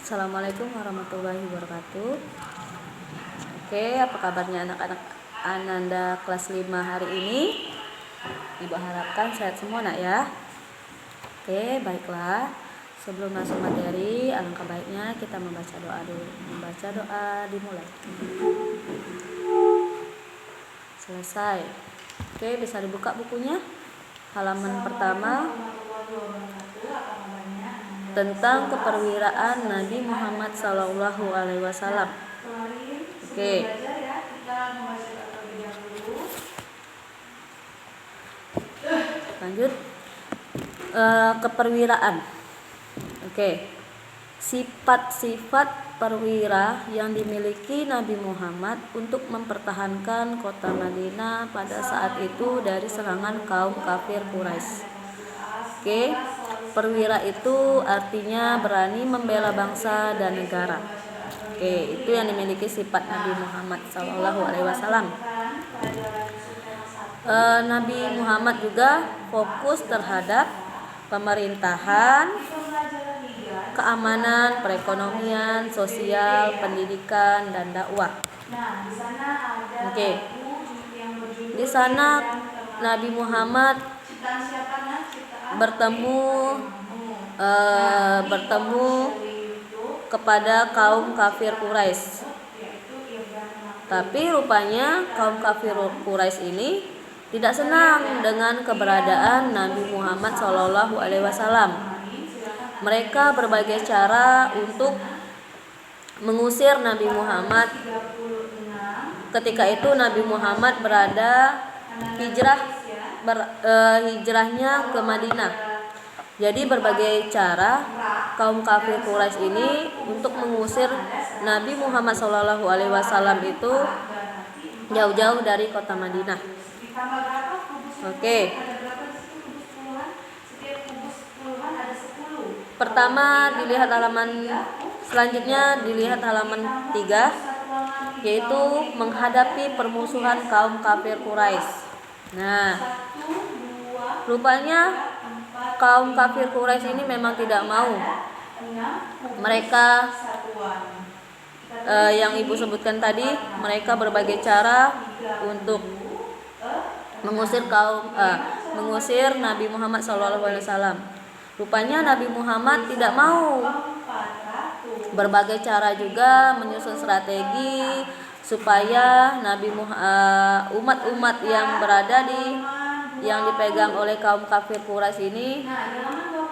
Assalamualaikum warahmatullahi wabarakatuh. Oke, apa kabarnya anak-anak Ananda kelas 5 hari ini? Ibu harapkan sehat semua nak ya. Oke, baiklah. Sebelum masuk materi, alangkah baiknya kita membaca doa dulu. Membaca doa dimulai. Selesai. Oke, bisa dibuka bukunya. Halaman pertama tentang keperwiraan Nabi Muhammad SAW. Oke. Lanjut. Keperwiraan. Oke. Sifat-sifat perwira yang dimiliki Nabi Muhammad untuk mempertahankan kota Madinah pada saat itu dari serangan kaum kafir Quraisy. Oke. Perwira itu artinya berani membela bangsa dan negara. Oke, itu yang dimiliki sifat Nabi Muhammad SAW. Nabi Muhammad juga fokus terhadap pemerintahan, keamanan, perekonomian, sosial, pendidikan, dan dakwah. Oke. Di sana Nabi Muhammad bertemu kepada kaum kafir Quraisy. Tapi rupanya kaum kafir Quraisy ini tidak senang dengan keberadaan Nabi Muhammad SAW. Mereka berbagai cara untuk mengusir Nabi Muhammad. Ketika itu Nabi Muhammad hijrahnya ke Madinah. Jadi berbagai cara kaum kafir Quraisy ini untuk mengusir Nabi Muhammad SAW itu jauh-jauh dari kota Madinah. Oke. Pertama dilihat dilihat halaman 3, yaitu menghadapi permusuhan kaum kafir Quraisy. Nah, rupanya kaum kafir Quraisy ini memang tidak mau. Mereka yang ibu sebutkan tadi, mereka berbagai cara untuk mengusir Nabi Muhammad SAW. Rupanya Nabi Muhammad tidak mau. Berbagai cara juga menyusun strategi supaya umat-umat yang dipegang oleh kaum kafir Quraisy ini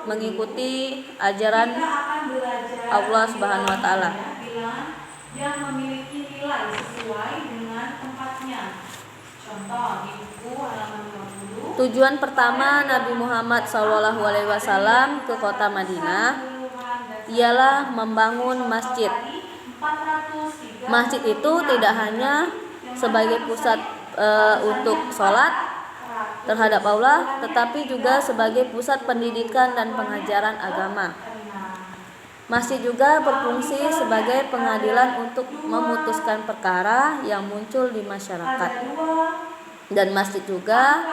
mengikuti ajaran Allah Subhanahu wa taala. Yang memiliki nilai sesuai dengan tempatnya. Contoh di buku halaman 50. Tujuan pertama Nabi Muhammad SAW ke kota Madinah ialah membangun masjid. Masjid itu tidak hanya sebagai pusat untuk sholat terhadap Allah, tetapi juga sebagai pusat pendidikan dan pengajaran agama. Masjid juga berfungsi sebagai pengadilan untuk memutuskan perkara yang muncul di masyarakat. Dan masjid juga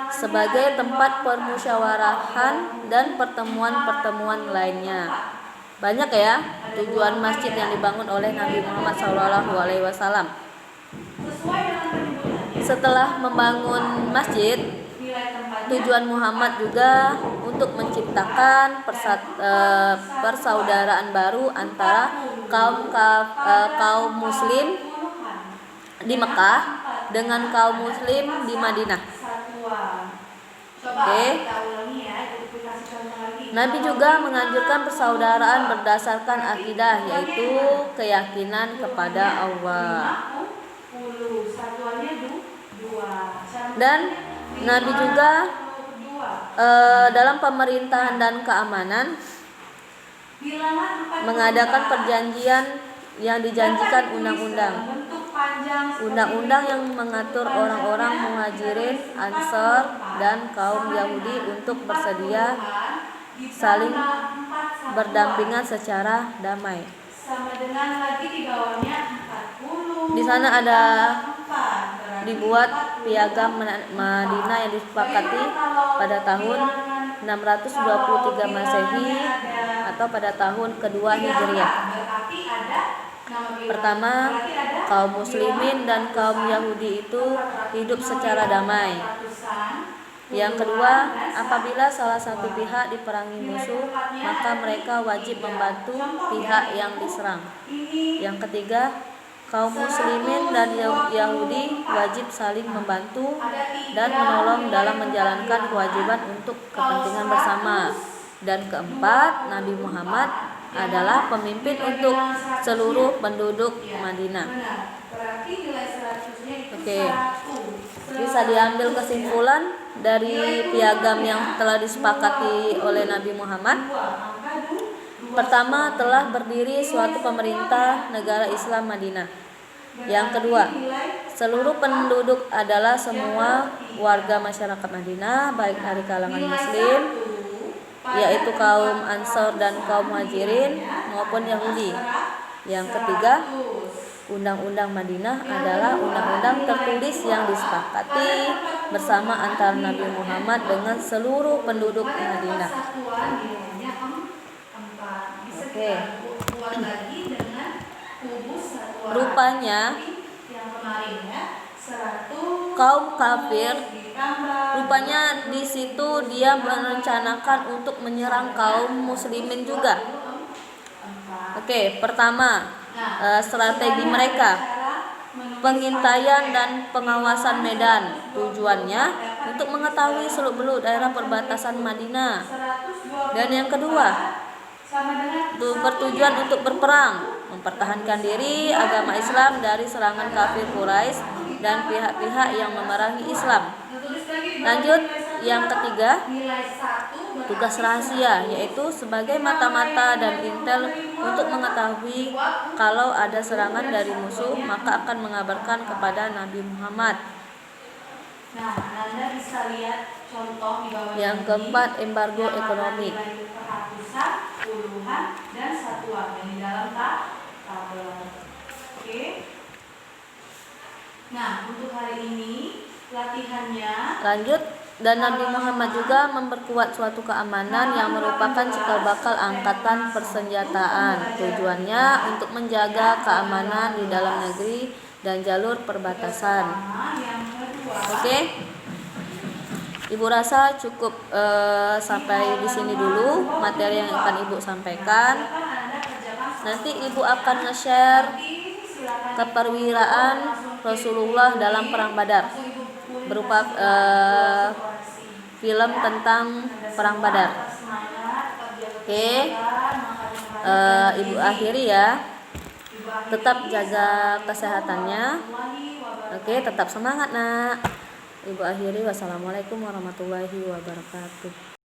sebagai tempat permusyawarahan dan pertemuan-pertemuan lainnya. Banyak ya tujuan masjid yang dibangun oleh Nabi Muhammad SAW. Setelah membangun masjid, tujuan Muhammad juga untuk menciptakan persaudaraan baru antara kaum muslim di Mekah dengan kaum muslim di Madinah. Oke. Nabi juga menganjurkan persaudaraan berdasarkan akidah, yaitu keyakinan kepada Allah. Dan Nabi juga dalam pemerintahan dan keamanan mengadakan perjanjian yang dijanjikan undang-undang. Undang-undang yang mengatur orang-orang Muhajirin, Ansor, dan kaum Yahudi untuk bersedia saling berdampingan secara damai. Di sana ada dibuat piagam Madinah yang disepakati pada tahun 623 Masehi atau pada tahun kedua Hijriah. Pertama, kaum muslimin dan kaum Yahudi itu hidup secara damai. Yang kedua, apabila salah satu pihak diperangi musuh, maka mereka wajib membantu pihak yang diserang. Yang ketiga, kaum muslimin dan Yahudi wajib saling membantu dan menolong dalam menjalankan kewajiban untuk kepentingan bersama. Dan keempat, Nabi Muhammad adalah pemimpin untuk seluruh penduduk Madinah. Oke. Bisa diambil kesimpulan dari piagam yang telah disepakati oleh Nabi Muhammad. Pertama, telah berdiri suatu pemerintah negara Islam Madinah. Yang kedua, seluruh penduduk adalah semua warga masyarakat Madinah, baik dari kalangan muslim, yaitu kaum Ansor dan kaum Muhajirin, maupun Yahudi. Yang ketiga, Undang-Undang Madinah adalah undang-undang tertulis yang disepakati bersama antara Nabi Muhammad dengan seluruh penduduk Madinah. Oke. Rupanya kaum kafir, di situ dia merencanakan untuk menyerang kaum muslimin juga. Oke, pertama, strategi mereka pengintaian dan pengawasan medan, tujuannya untuk mengetahui seluk-beluk daerah perbatasan Madinah. Dan yang kedua, bertujuan untuk berperang, mempertahankan diri agama Islam dari serangan kafir Quraisy dan pihak-pihak yang memerangi Islam. Lanjut, yang ketiga, tugas rahasia, yaitu sebagai mata-mata dan intel untuk mengetahui kalau ada serangan dari musuh, maka akan mengabarkan kepada Nabi Muhammad. Nah, Anda bisa lihat contoh di bawah. Yang keempat, embargo ekonomi. Ratusan, puluhan, dan satuan yang di dalam tabel. Oke. Nah, untuk hari ini latihannya. Lanjut. Dan Nabi Muhammad juga memperkuat suatu keamanan yang merupakan cikal bakal angkatan persenjataan. Tujuannya untuk menjaga keamanan di dalam negeri dan jalur perbatasan. Oke. Ibu rasa cukup sampai di sini dulu materi yang akan Ibu sampaikan. Nanti Ibu akan nge-share keperwiraan Rasulullah dalam perang Badar berupa film tentang perang Badar. Oke. Ibu akhiri ya. Tetap jaga kesehatannya. Oke, tetap semangat nak. Ibu akhiri, wassalamualaikum warahmatullahi wabarakatuh.